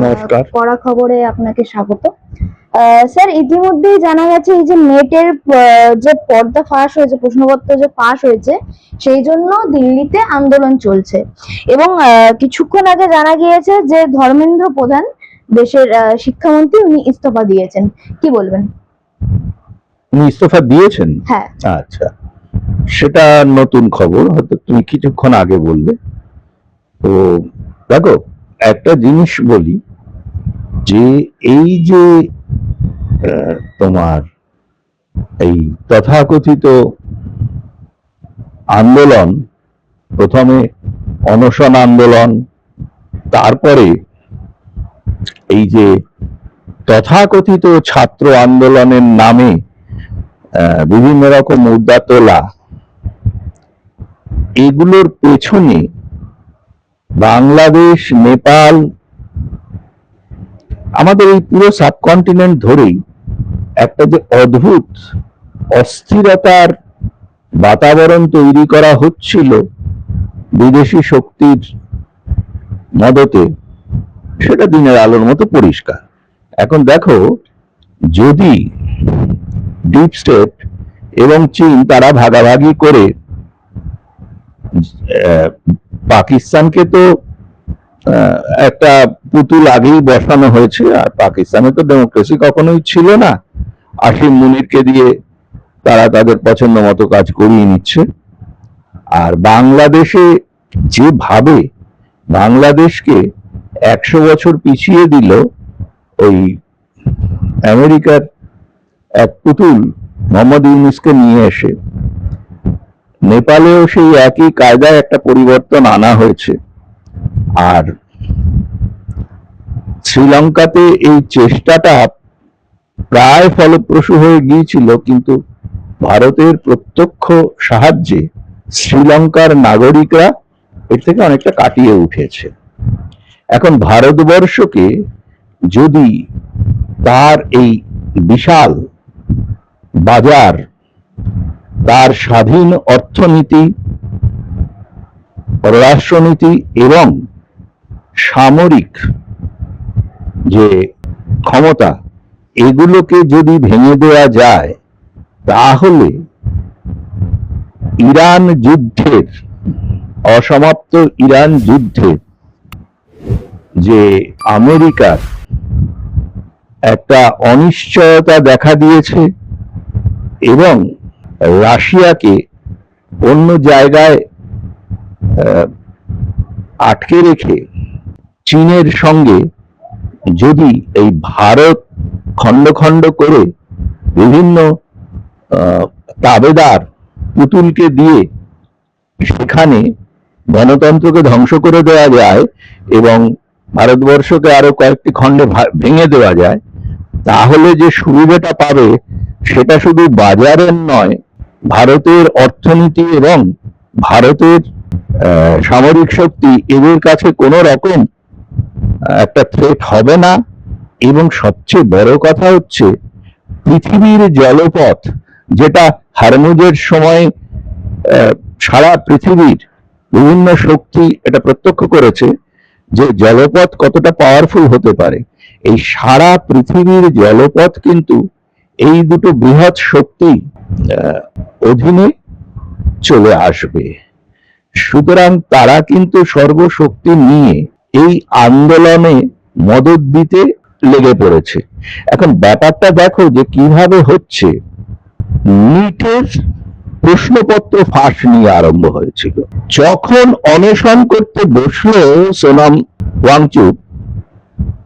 নমস্কার। পড়া খবরে আপনাকে স্বাগত। স্যার, ইতিমধ্যেই জানা গেছে এই যে নেটের যে পর্দা ফাঁস হয়েছে, প্রশ্নপত্র যে ফাঁস হয়েছে, সেই জন্য দিল্লিতে আন্দোলন চলছে। এবং কিছুক্ষণ আগে জানা গিয়েছে যে ধর্মেন্দ্র প্রধান, দেশের শিক্ষামন্ত্রী, উনি ইস্তফা দিয়েছেন। কি বলবেন? উনি ইস্তফা দিয়েছেন? হ্যাঁ। আচ্ছা, সেটা নতুন খবর, হয়তো তুমি কিছুক্ষণ আগে বললে। তো দেখো, একটা জিনিস বলি, যে এই যে তোমার এই তথাকথিত আন্দোলন, প্রথমে অনশন আন্দোলন, তারপরে এই যে তথাকথিত ছাত্র আন্দোলনের নামে বিভিন্ন রকম মুদ্রা তোলা, এগুলোর পেছনে বাংলাদেশ, নেপাল, আমাদের এই পুরো সাবকন্টিনেন্ট ধরেই একটা যে অদ্ভুত অস্থিরতার বাতাবরণ তৈরি করা হচ্ছিল বিদেশি শক্তির মদতে, সেটা দিনের আলোর মতো পরিষ্কার। এখন দেখো, যদি ডিপ স্টেট এবং চীন তারা ভাগাভাগি করে, পাকিস্তানকে তো একটা পুতুল আগেই বসানো হয়েছে, আর পাকিস্তানে তো ডেমোক্রেসি কখনোই ছিল না। আসিম মুনিরকে দিয়ে তারা তাদের পছন্দ মতো কাজ করিয়ে নিচ্ছে। আর বাংলাদেশে যেভাবে বাংলাদেশকে 100 বছর পিছিয়ে দিল ওই আমেরিকার এক পুতুল মোহাম্মদ ইউনূসকে নিয়ে এসে, নেপালেও সেই একই কায়দায় একটা পরিবর্তন আনা হয়েছে। আর শ্রীলঙ্কাতে এই চেষ্টাটা প্রায় ফলপ্রসূ হয়ে গিয়েছিল, কিন্তু ভারতের প্রত্যক্ষ সাহায্যে শ্রীলঙ্কার নাগরিকরা এর থেকে অনেকটা কাটিয়ে উঠেছে। এখন ভারতবর্ষকে যদি তার এই বিশাল বাজার, তার স্বাধীন অর্থনীতি, পররাষ্ট্রনীতি এবং সামরিক যে ক্ষমতা, এগুলোকে যদি ভেঙে দেওয়া যায়, তাহলে ইরান যুদ্ধের, অসমাপ্ত ইরান যুদ্ধে যে আমেরিকার একটা অনিশ্চয়তা দেখা দিয়েছে এবং রাশিয়াকে অন্য জায়গায় আটকে রেখে চীনের সঙ্গে যদি এই ভারত খণ্ড খণ্ড করে বিভিন্ন তাবেদার পুতুলকে দিয়ে সেখানে গণতন্ত্রকে ধ্বংস করে দেওয়া যায় এবং ভারতবর্ষকে আরো কয়েকটি খণ্ডে ভেঙে দেওয়া যায়, তাহলে যে সুবিধাটা পাবে সেটা শুধু বাজারের নয়, ভারতের অর্থনীতি এবং ভারতের সামরিক শক্তি, এদের কাছে কোনো রকম একটা থ্রেট হবে না। এবং সবচেয়ে বড় কথা হচ্ছে, পৃথিবীর জলপথ, যেটা হরমুজের সময় সারা পৃথিবীর বিভিন্ন শক্তি এটা প্রত্যক্ষ করেছে যে জলপথ কতটা পাওয়ারফুল হতে পারে, এই সারা পৃথিবীর জলপথ কিন্তু এই দুটো বৃহৎ শক্তি অধীনে চলে আসবে। সুতরাং তারা কিন্তু সর্বশক্তি নিয়ে এই আন্দোলনে মদত দিতে লেগে পড়েছে। এখন ব্যাপারটা দেখো যে কিভাবে হচ্ছে। নিটের প্রশ্নপত্র ফাঁস নিয়ে আরম্ভ হয়েছিল। যখন অনশন করতে বসলো সোনাম ওয়াংচুক,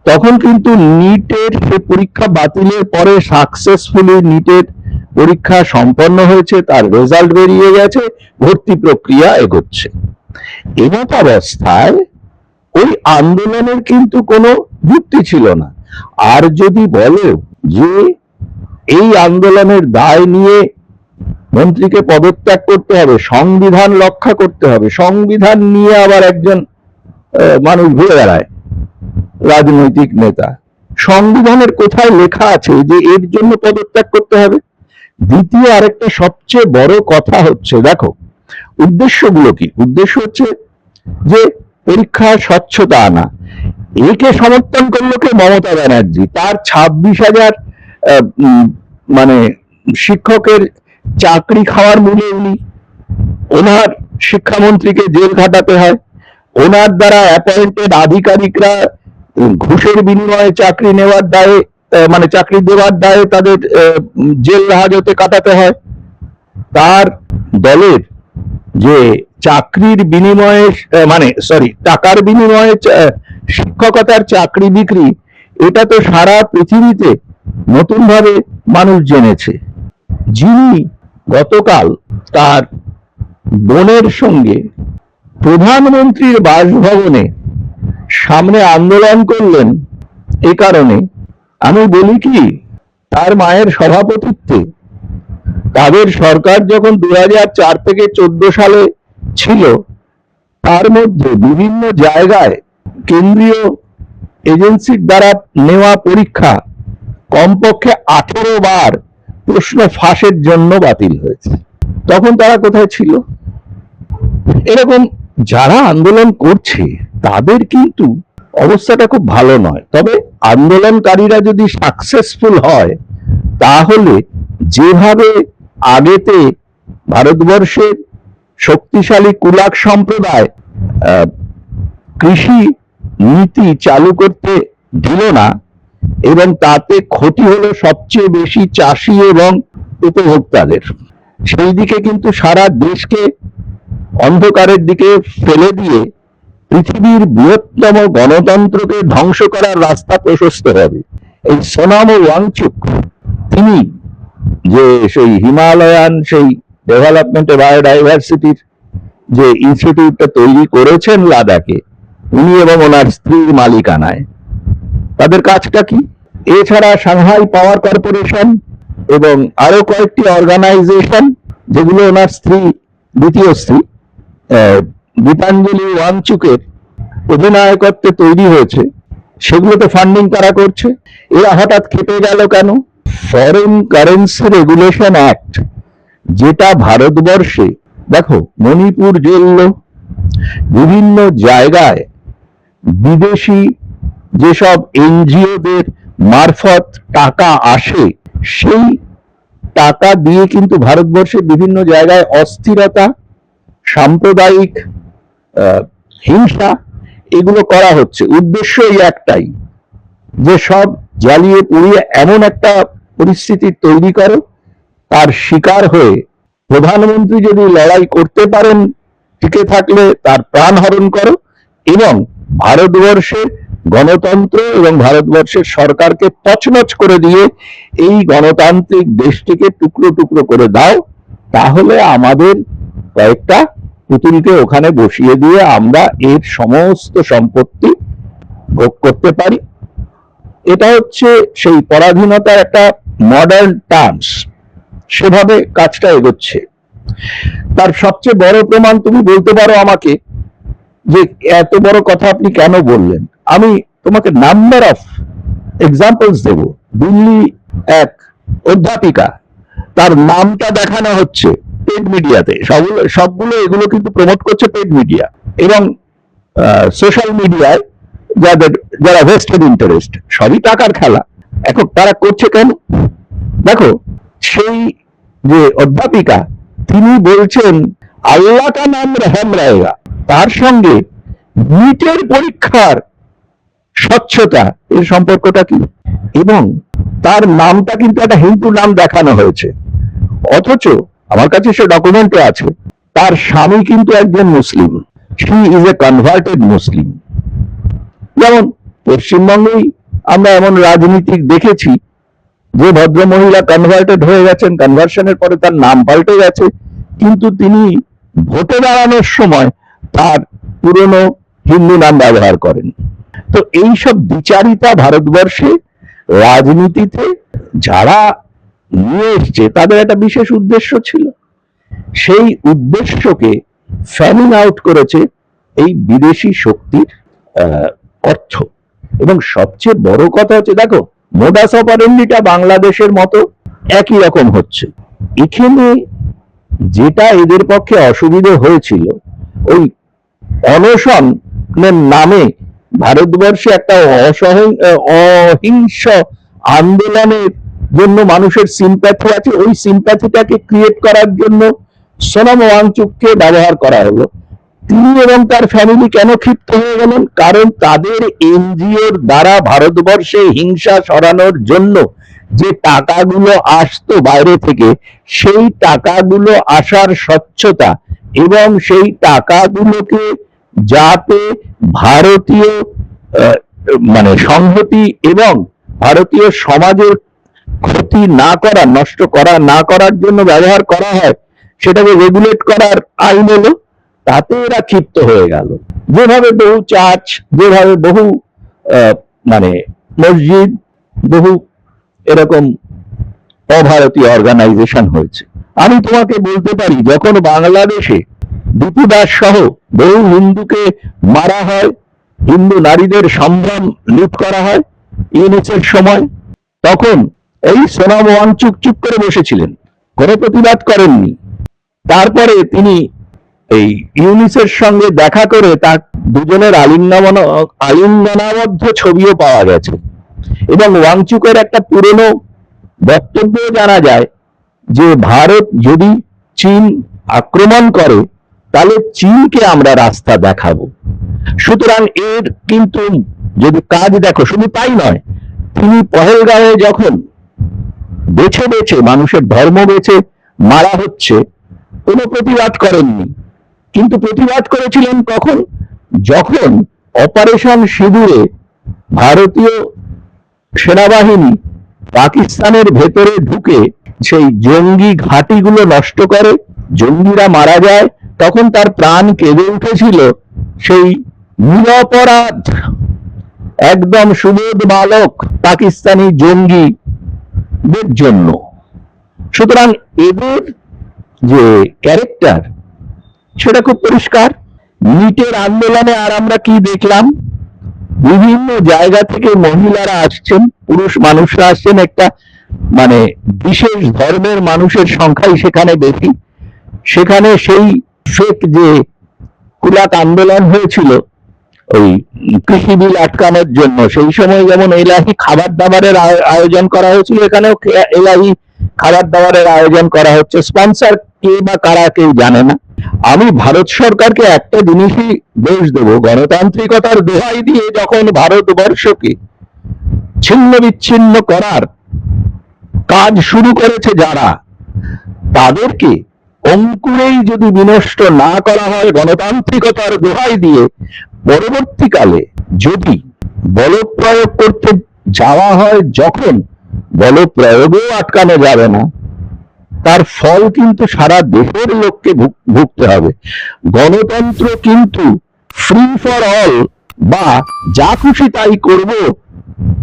তখন কিন্তু নিটের সে পরীক্ষা বাতিলের পরে সাকসেসফুলি নিটের পরীক্ষা সম্পন্ন হয়েছে, তার রেজাল্ট বেরিয়ে গেছে, ভর্তি প্রক্রিয়া এগোচ্ছে। এমত অবস্থায় ওই আন্দোলনের কিন্তু কোনো যুক্তি ছিল না। আর যদি বলো যে এই আন্দোলনের দায় নিয়ে মন্ত্রীকে পদত্যাগ করতে হবে, সংবিধান রক্ষা করতে হবে, সংবিধান নিয়ে আবার একজন মানুষ ঘুরে বেড়ায়, রাজনৈতিক নেতা, সংবিধানের কোথায় লেখা আছে যে এর জন্য পদত্যাগ করতে হবে? দ্বিতীয় আরেকটা সবচেয়ে বড় কথা হচ্ছে, দেখো উদ্দেশ্যগুলো কি। উদ্দেশ্য হচ্ছে যে পরীক্ষার স্বচ্ছতা আনা। একে সমর্থন করলো কে? মমতা ব্যানার্জি। তার 26,000 মানে শিক্ষকের চাকরি খাওয়ার মূলে উনি, ওনার শিক্ষামন্ত্রীকে জেল খাটাতে হয়, ওনার দ্বারা অ্যাপয়েন্টেড আধিকারিকরা ঘুষের বিনিময়ে চাকরি নেওয়ার দায়ে মানে চাকরি দেওয়ার দায়ে তাদের জেল হাজতে কাটাতে হয়। তার দলের যে চাকরির বিনিময়ে মানে টাকার বিনিময়ে শিক্ষকতার চাকরি বিক্রি, এটা তো সারা পৃথিবীতে নতুন ভাবে মানুষ জেনেছে। যিনি গতকাল তার বোনের সঙ্গে প্রধানমন্ত্রীর বাসভবনে সামনে আন্দোলন করলেন, এ কারণে আমি বলি কি, তার মায়ের সভাপতিত্বে তাদের সরকার যখন 2004 থেকে 14 সালে ছিল, তার মধ্যে বিভিন্ন জায়গায় কেন্দ্রীয় এজেন্সির দ্বারা নেওয়া পরীক্ষা কমপক্ষে 18 বার প্রশ্ন ফাঁসের জন্য বাতিল হয়েছে। তখন তারা কোথায় ছিল? এরকম যারা আন্দোলন করছে তাদের কিন্তু অবস্থাটা খুব ভালো নয়। তবে আন্দোলনকারীরা যদি সাকসেসফুল হয়, তাহলে যেভাবে আগেতে ভারতবর্ষের শক্তিশালী কুলাক সম্প্রদায় কৃষি নীতি চালু করতে দিল না এবং তাতে ক্ষতি হলো সবচেয়ে বেশি চাষি এবং উপভোক্তাদের, সেই দিকে কিন্তু সারা দেশকে অন্ধকারের দিকে ফেলে দিয়ে পৃথিবীর বৃহত্তম গণতন্ত্রকে ধ্বংস করার রাস্তা প্রশস্ত হবে। এই সোনাম ওয়াংচুক, তিনি যে সেই হিমালয়ান সেই ডেভেলপমেন্ট বায়োডাইভার্সিটির যে ইনস্টিটিউটটা তৈরি করেছেন লাদাখে, উনি এবং ওনার স্ত্রীর মালিকানায়, তাদের কাজটা কি? এছাড়া সাংহাই পাওয়ার কর্পোরেশন এবং আরো কয়েকটি অর্গানাইজেশন, যেগুলো ওনার স্ত্রী, দ্বিতীয় স্ত্রী গীতাঞ্জলি ওয়াংচুকের অধিনায়কত্বে তৈরি হয়েছে, সেগুলোতে ফান্ডিং তারা করছে। এরা হঠাৎ খেপে গেল কেন? ফরেন কারেন্সি রেগুলেশন অ্যাক্ট, যেটা ভারতবর্ষে, দেখো মণিপুর জ্বলল, বিভিন্ন জায়গায় বিদেশি যেসব এনজিওদের মারফত টাকা আসে, সেই টাকা দিয়ে কিন্তু ভারতবর্ষের বিভিন্ন জায়গায় অস্থিরতা, সাম্প্রদায়িক হিংসা, এগুলো করা হচ্ছে। উদ্দেশ্যই একটাই, যে সব জ্বালিয়ে পুড়িয়ে এমন একটা পরিস্থিতি তৈরি করো, তার শিকার হয়ে প্রধানমন্ত্রী যদি লড়াই করতে পারেন, টিকে থাকলে তার প্রাণ হরণ করো, এবং ভারতবর্ষের গণতন্ত্র এবং ভারতবর্ষের সরকারকে তছনছ করে দিয়ে এই গণতান্ত্রিক দেশটিকে টুকরো টুকরো করে দাও। তাহলে আমাদের কয়েকটা পুতুলকে ওখানে বসিয়ে দিয়ে আমরা এর সমস্ত সম্পত্তি ভোগ করতে পারি। এটা হচ্ছে সেই পরাধীনতার একটা মডার্ন টার্মস, সেভাবে কাজটা এগোচ্ছে। তার সবচেয়ে বড় প্রমাণ তুমি বলতে পারো আমাকে যে এত বড় কথা আপনি কেন বললেন, আমি তোমাকে নাম্বার অফ এক্সাম্পলস দেব। দিল্লি এক অধ্যাপিকা, তার নামটা দেখানো হচ্ছে পেড মিডিয়াতে, সবগুলো এগুলো কিন্তু প্রমোট করছে পেড মিডিয়া এবং সোশ্যাল মিডিয়ায়, যারা ভেস্টেড ইন্টারেস্ট, সবই টাকার খেলা। এখন তারা করছে কেন? দেখো, সেই যে অধ্যাপিকা, তিনি বলছেন আল্লাহ কা নাম রহম রহেগা, তার সঙ্গে নিটের পরীক্ষার স্বচ্ছতা এর সম্পর্কটা কি? এবং তার নামটা কিন্তু একটা হিন্দু নাম দেখানো হয়েছে, অথচ আমার কাছে সে ডকুমেন্টে আছে তার স্বামী কিন্তু একজন মুসলিম, শি ইজ এ কনভার্টেড মুসলিম। যেমন পশ্চিমবঙ্গেই আমরা এমন রাজনীতিক দেখেছি যে ভদ্রমহিলা কনভার্টেড হয়ে গেছেন, কনভার্সনের পরে তার নাম পাল্টে গেছে, কিন্তু তিনি ভোটে দাঁড়ানোর সময় তার পুরনো হিন্দু নাম ব্যবহার করেন। তো এই সব দ্বিচারিতা ভারতবর্ষে রাজনীতিতে যারা নিয়ে এসছে, তাদের একটা বিশেষ উদ্দেশ্য ছিল, সেই উদ্দেশ্যকে ফ্যানিং আউট করেছে এই বিদেশি শক্তির অর্থ। এবং সবচেয়ে বড় কথা হচ্ছে, দেখো মোডাস অপারেন্ডিটা বাংলাদেশের মতো একই রকম হচ্ছে। এখানে যেটা এদের পক্ষে অসুবিধে হয়েছিল, ওই অনশনের নামে ভারতবর্ষে একটা অহিংস আন্দোলনের জন্য মানুষের সিম্প্যাথি আছে, ওই সিম্প্যাথিটাকে ক্রিয়েট করার জন্য সোনাম ওয়াংচুককে ব্যবহার করা হলো। তিনি এবং তার ফ্যামিলি কেন ক্ষিপ্ত হয়ে গেলেন? কারণ তাদের এনজিওর দ্বারা ভারতবর্ষে হিংসা সরানোর জন্য যে টাকাগুলো আসতো বাইরে থেকে, সেই টাকাগুলো আসার স্বচ্ছতা এবং সেই টাকাগুলোকে যাতে ভারতীয় মানে সংহতি এবং ভারতীয় সমাজের ক্ষতি না করা, নষ্ট করা না করার জন্য ব্যবহার করা হয়, সেটাকে রেগুলেট করার আইন হলো, তাতে এরা ক্ষিপ্ত হয়ে গেল। যেভাবে বহু চার্চ, যেভাবে বহু মানে মসজিদ, বহু এরকম অভারতীয় অর্গানাইজেশন হয়েছে। আমি তোমাকে বলতে পারি, যখন বাংলাদেশে দীপু দাস সহ বহু হিন্দুকে মারা হয়, হিন্দু নারীদের সম্ভ্রম লুট করা হয় ইউনিসের সময়, তখন এই সোনাম ওয়াংচুক চুপ করে বসেছিলেন, কোনো প্রতিবাদ করেননি। তারপরে তিনি এই ইউনিসের সঙ্গে দেখা করে তার দুজনের আলিঙ্গনাবদ্ধ ছবিও পাওয়া গেছে। এবং ওয়াংচুকের একটা পুরনো বক্তব্য জানা যায় যে ভারত যদি চীন আক্রমণ করে তাহলে চীনকে আমরা রাস্তা দেখাবো। সুতরাং এর কিন্তু যদি কাজ দেখো, শুধু তাই নয়, তিনি পহেলগাঁওয়ে যখন বেছে বেছে মানুষের ধর্ম বেছে মারা হচ্ছে, কোনো প্রতিবাদ করেননি। কিন্তু প্রতিবাদ করেছিলেন কখন? যখন অপারেশন সিঁদুরে ভারতীয় সেনাবাহিনী পাকিস্তানের ভেতরে ঢুকে সেই জঙ্গি ঘাঁটিগুলো নষ্ট করে, জঙ্গিরা মারা যায়, তখন তার প্রাণ কেঁদে উঠেছিল সেই নিরপরাধ একদম সুবোধ বালক পাকিস্তানি জঙ্গিদের জন্য। সুতরাং এদের যে ক্যারেক্টার সেটা খুব পরিষ্কার। নিটের আন্দোলনে আর আমরা কি দেখলাম? বিভিন্ন জায়গা থেকে মহিলারা আসছেন, পুরুষ মানুষরা আসছেন, একটা মানে বিশেষ ধর্মের মানুষের সংখ্যাই সেখানে বেশি। সেখানে সেই ফেক যে কুলাক আন্দোলন হয়েছিল ওই কৃষি বিল আটকানোর জন্য, সেই সময় যেমন এলাহি খাবার দাবারের আয়োজন করা হয়েছিল, এখানেও এলাহি খাবার দাবারের আয়োজন করা হচ্ছে। স্পন্সর কে বা কারা কেউ জানে না। আমি ভারত সরকারকে একটা জিনিসই দোষ দেব, গণতান্ত্রিকতার দোহাই দিয়ে যখন ভারতবর্ষকে ছিন্ন বিচ্ছিন্ন করার কাজ শুরু করেছে যারা, তাদেরকে অঙ্কুরেই যদি বিনষ্ট না করা হয় গণতান্ত্রিকতার দোহাই দিয়ে, পরবর্তীকালে যদি বল প্রয়োগ করতে যাওয়া হয়, যখন বল প্রয়োগও আটকানো যাবে না, তার ফল কিন্তু সারা দেশের লোককে ভুগতে হবে। গণতন্ত্র কিন্তু ফ্রি ফর অল বা যা খুশি তাই করব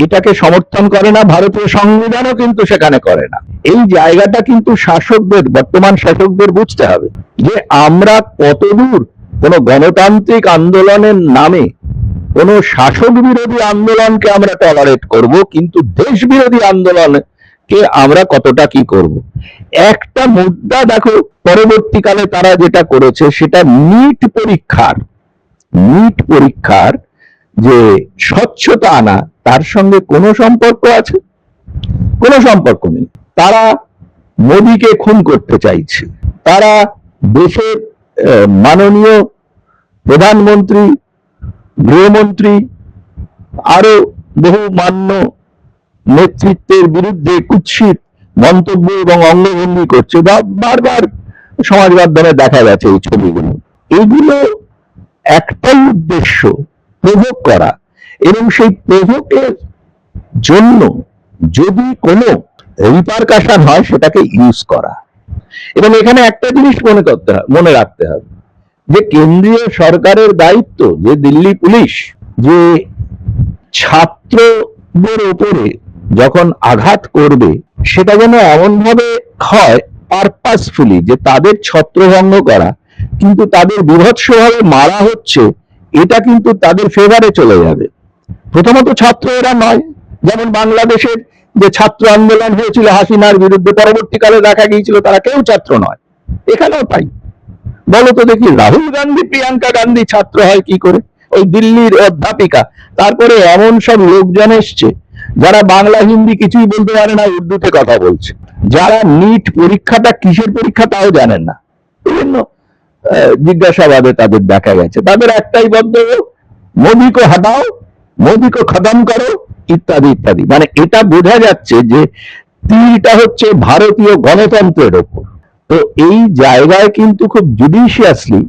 এটাকে সমর্থন করে না, ভারতীয় সংবিধানও কিন্তু সেখানে করে না। এই জায়গাটা কিন্তু শাসকদের, বর্তমান শাসকদের বুঝতে হবে যে আমরা কতদূর কোন গণতান্ত্রিক আন্দোলনের নামে কোন শাসক বিরোধী আন্দোলনকে আমরা টলারেট করব, কিন্তু দেশ বিরোধী আন্দোলনকে আমরা কতটা কি করব। একটা মুদ্রা দেখো, পরবর্তীকালে তারা যেটা করেছে সেটা নিট পরীক্ষার যে স্বচ্ছতা আনা, তার সঙ্গে কোনো সম্পর্ক আছে? কোনো সম্পর্ক নেই। তারা মোদিকে খুন করতে চাইছে, তারা দেশের মাননীয় প্রধানমন্ত্রী, গৃহমন্ত্রী, আরো বহু মান্য নেতৃত্বের বিরুদ্ধে কুৎসিত মন্তব্য এবং অঙ্গভঙ্গি করছে, বা বারবার সমাজ মাধ্যমে দেখা গেছে এই ছবিগুলো। এগুলো একটাই উদ্দেশ্য, প্রভোগ করা, এবং সেই প্রভোগের জন্য যদি কোনো রিপারকাশন হয় সেটাকে ইউজ করা। এবং এখানে একটা জিনিস মনে রাখতে হবে যে কেন্দ্রীয় সরকারের দায়িত্ব, যে দিল্লি পুলিশ যে ছাত্রদের উপরে যখন আঘাত করবে, সেটা যেন এমন ভাবে হয় পারপাসফুলি, যে তাদের ছত্রভঙ্গ করা, কিন্তু তাদের বীভৎসভাবে মারা হচ্ছে, এটা কিন্তু তাদের ফেভারে চলে যাবে। প্রথমত ছাত্র এরা নয়, যেমন বাংলাদেশের যে ছাত্র আন্দোলন হয়েছিল হাসিনার বিরুদ্ধে, পরবর্তীকালে দেখা গিয়েছিল তারা কেউ ছাত্র নয়। এখানেও তাই। বলো তো দেখি, রাহুল গান্ধী, প্রিয়াঙ্কা গান্ধী ছাত্র হয় কি করে? ওই দিল্লির অধ্যাপিকা, তারপরে এমন সব লোকজন এসছে যারা বাংলা হিন্দি কিছুই বলতে পারে না, উর্দুতে কথা বলছে, যারা নিট পরীক্ষাটা কিসের পরীক্ষা তাও জানেন না। বিভিন্ন জিজ্ঞাসাবাদে তাদের দেখা গেছে, তাদের একটাই বক্তব্য, মোদি কো হটাও, মোদি কো খতম করো, ইত্যাদি ইত্যাদি। মানে এটা বোঝা যাচ্ছে যে তীরটা হচ্ছে ভারতীয় গণতন্ত্রের ওপর। তো এই জায়গায় কিন্তু খুব জুডিশিয়াসলি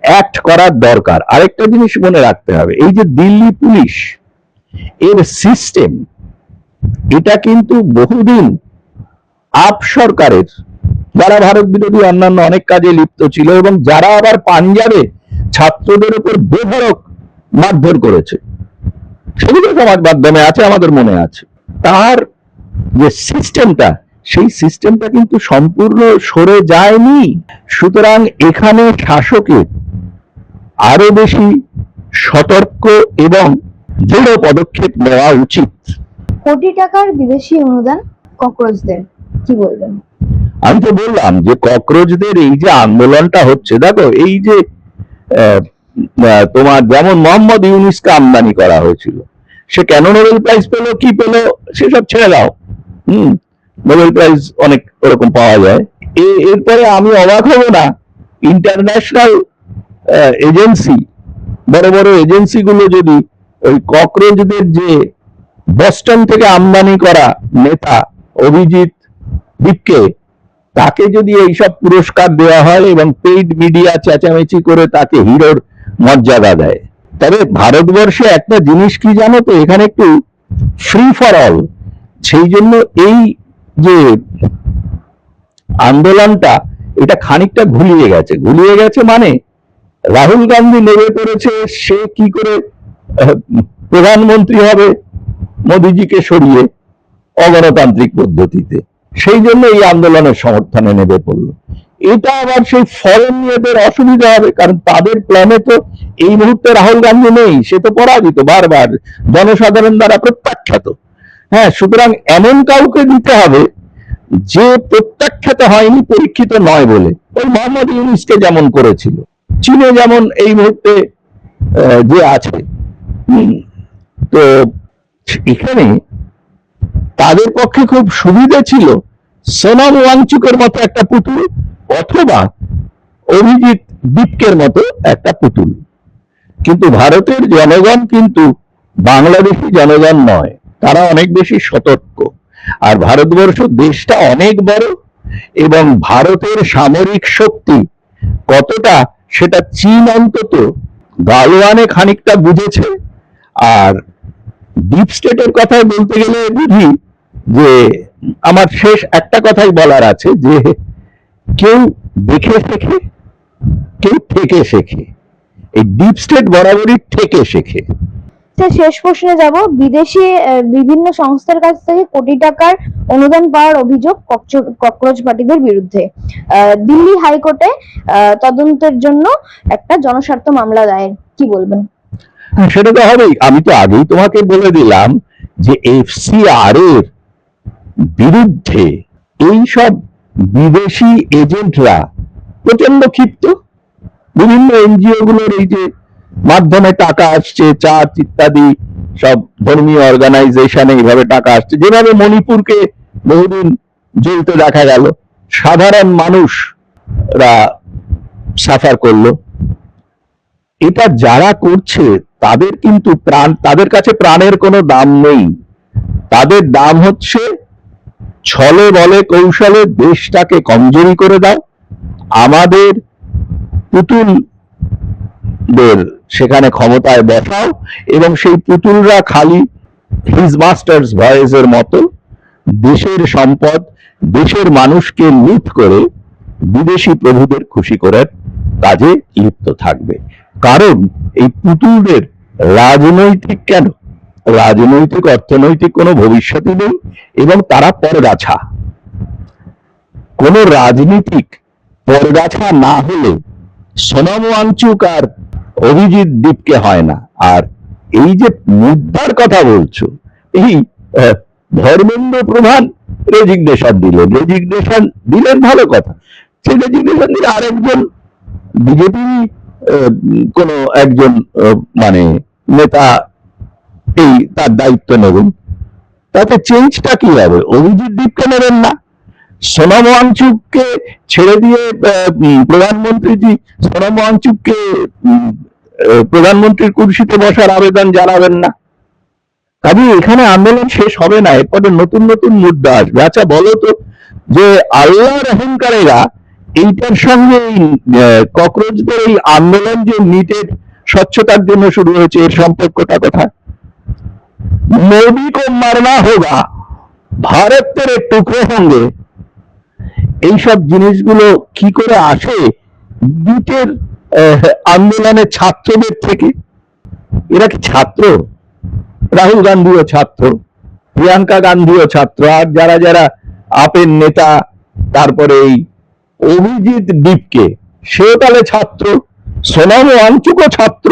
অ্যাক্ট করার দরকার। আরেকটা জিনিস মনে রাখতে হবে, এই যে দিল্লি পুলিশ এর সিস্টেম, এটা কিন্তু বহুদিন আপ সরকারের, যারা ভারত বিরোধী অন্যান্য অনেক কাজে লিপ্ত ছিল এবং যারা আবার পাঞ্জাবে ছাত্রদের উপর বেধড়ক মারধর করেছে, সেগুলো সমাজ মাধ্যমে আছে, আমাদের মনে আছে। তার যে সিস্টেমটা, সেই সিস্টেমটা কিন্তু সম্পূর্ণ সরে যায়নি। সুতরাং এখানে শাসকের আরো বেশি সতর্ক এবং দৃঢ় পদক্ষেপ নেওয়া উচিত। কোটি টাকার বিদেশি অনুদান ককরোচদের, কি বলবেন? আমি তো বললাম যে ককরোচদের এই যে আন্দোলনটা হচ্ছে, দেখো এই যে তোমার যেমন মোহাম্মদ ইউনুসকে আমদানি করা হয়েছিল, সে কেন নোবেল প্রাইজ পেলো কি পেলো সেসব ছেড়ে দাও, নোবেল প্রাইজ অনেক ওরকম পাওয়া যায়। এরপরে আমি অবাক হব না, ইন্টারন্যাশনাল এজেন্সি, বড় বড় এজেন্সি গুলো যদি ওই ককরোচদের যে বস্টন থেকে আমদানি করা নেতা অভিজিৎ দীপকে, তাকে যদি এইসব পুরস্কার দেওয়া হয় এবং পেইড মিডিয়া চেঁচামেচি করে তাকে হিরোর মর্যাদা দেয়। তবে ভারতবর্ষে একটা জিনিস কি জানো তো, এখানে একটু ফ্রি ফর অল, সেই জন্য এই যে আন্দোলনটা, এটা খানিকটা ঘুলিয়ে গেছে মানে রাহুল গান্ধী নেমে পড়েছে সে কি করে প্রধানমন্ত্রী হবে মোদিজিকে সরিয়ে অগণতান্ত্রিক পদ্ধতিতে, সেই জন্য এই আন্দোলনের সমর্থনে নেমে পড়লো। এটা আবার সেই ফরেন নিয়েদের অসুবিধা হবে, কারণ তাদের প্ল্যানে তো এই মুহূর্তে রাহুল গান্ধী নেই, সে তো পরাজিত, বারবার জনসাধারণ দ্বারা প্রত্যাখ্যাত। হ্যাঁ, সুতরাং এমন কাউকে দিতে হবে যে প্রত্যাখ্যাত হয়নি, পরীক্ষিত নয় বলে, ওই মোহাম্মদ ইউনুসকে যেমন করেছিল। চীনে যেমন এই মুহূর্তে যে আছে, তো এখানে তাদের পক্ষে খুব সুবিধা ছিল সোনাম ওয়াংচুকের মতো একটা পুতুল অথবা অভিজিৎ দীপকের মতো একটা পুতুল। কিন্তু ভারতের জনগণ কিন্তু বাংলাদেশি জনগণ নয়, তারা অনেক বেশি সতর্ক। আর ভারতবর্ষ দেশটা অনেক বড় এবং ভারতের সামরিক শক্তি কতটা সেটা চীন অন্তত গালওয়ানে খানিকটা বুঝেছে। আর ডিপ স্টেটের কথায় বলতে গেলে বুঝি যে আমার শেষ একটা কথাই বলার আছে, যে কেউ দেখে শেখে, কেউ থেকে শেখে। এই ডিপ স্টেট বরাবরই থেকে শেখে। শেষ প্রশ্নে যাব, বিদেশি বিভিন্ন সংস্থার কাছ থেকে কোটি টাকার অনুদান পাওয়ার অভিযোগ ককরোচ পার্টিদের বিরুদ্ধে। দিল্লি হাইকোর্টে তদন্তের জন্য একটা জনস্বার্থ মামলা দায়ের, কি বলবেন? সেটা তো হবেই। আমি তো আগেই তোমাকে বলে দিলাম যে এফসিআর এর বিরুদ্ধে এই সব বিদেশি এজেন্টরা প্রচন্ড ক্ষিপ্ত। বিভিন্ন এনজিও গুলোর এই যে মাধ্যমে টাকা আসছে, চার্চ ইত্যাদি সব ধর্মীয় অর্গানাইজেশনে এইভাবে টাকা আসছে, যেভাবে মণিপুরকে বহুদিন জ্বলতে দেখা গেল, সাধারণ মানুষরা সাফার করলো। এটা যারা করছে তাদের কিন্তু তাদের কাছে প্রাণের কোনো দাম নেই। তাদের দাম হচ্ছে ছলে বলে কৌশলে দেশটাকে কমজোরি করে দাও, আমাদের পুতুলদের সেখানে ক্ষমতায় বসাও এবং সেই পুতুলরা খালি হিজ মাস্টার্স ভয়েসের মতো দেশের সম্পদ, দেশের মানুষকে লুট করে বিদেশি প্রভুদের খুশি করার কাজে লিপ্ত থাকবে। কারণ এই পুতুলদের রাজনৈতিক কেন, রাজনৈতিক অর্থনৈতিক কোনো ভবিষ্যৎই নেই এবং তারা পরগাছা। কোন রাজনীতিক পরগাছা না হলে সোনাম ওয়াংচুক আর অভিজিৎ দীপকে হয় না। আর এই যে মুদ্রার কথা বলছো, এই ধর্মেন্দ্র প্রধান রেজিগনেশন দিলেন ভালো কথা, সেই রেজিগনেশন দিলে আরেকজন বিজেপি কোনো একজন মানে নেতা এই তার দায়িত্ব নেবেন, তাতে চেঞ্জটা কি হবে? অভিজিৎ দীপকে নেবেন না, সোনম ওয়াংচুককে ছেড়ে দিয়ে প্রধানমন্ত্রীজি সোনম ওয়াংচুককে প্রধানমন্ত্রীর কুর্সিতে বসার আবেদন জানাবেন না। কাজে এখানে আন্দোলন শেষ হবে না, এরপরে নতুন নতুন মুদ্রা আসবে। আচ্ছা বলো তো, যে আল্লাহর অহংকারেরা এইটার সঙ্গে এই ককরোচদের এই আন্দোলন যে নিটের স্বচ্ছতার জন্য শুরু হয়েছে, এর সম্পর্কটা কোথায়? মোদি কো মারনা হোগা, ভারত তেরে টুকরো হোঙ্গে, এইসব জিনিসগুলো কি করে আসে নিটের আন্দোলনের ছাত্রদের থেকে? এরা কি ছাত্র? রাহুল গান্ধীও ছাত্র, প্রিয়াঙ্কা গান্ধীও ছাত্র, আর যারা যারা আপের নেতা, তারপরে এই অভিজিৎ দীপকে, সেও তাহলে ছাত্র, সোনম ওয়াংচুকও ছাত্র,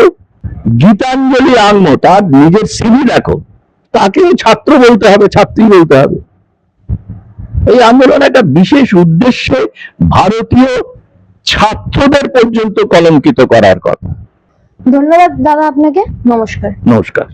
গীতাঞ্জলি আংমো তার নিজের সিভি দেখো, তাকেও ছাত্র বলতে হবে, ছাত্রী বলতে হবে। এই আন্দোলন একটা বিশেষ উদ্দেশ্যে ভারতীয় ছাত্রদের পর্যন্ত কলঙ্কিত করার কথা। ধন্যবাদ দাদা আপনাকে, নমস্কার। নমস্কার।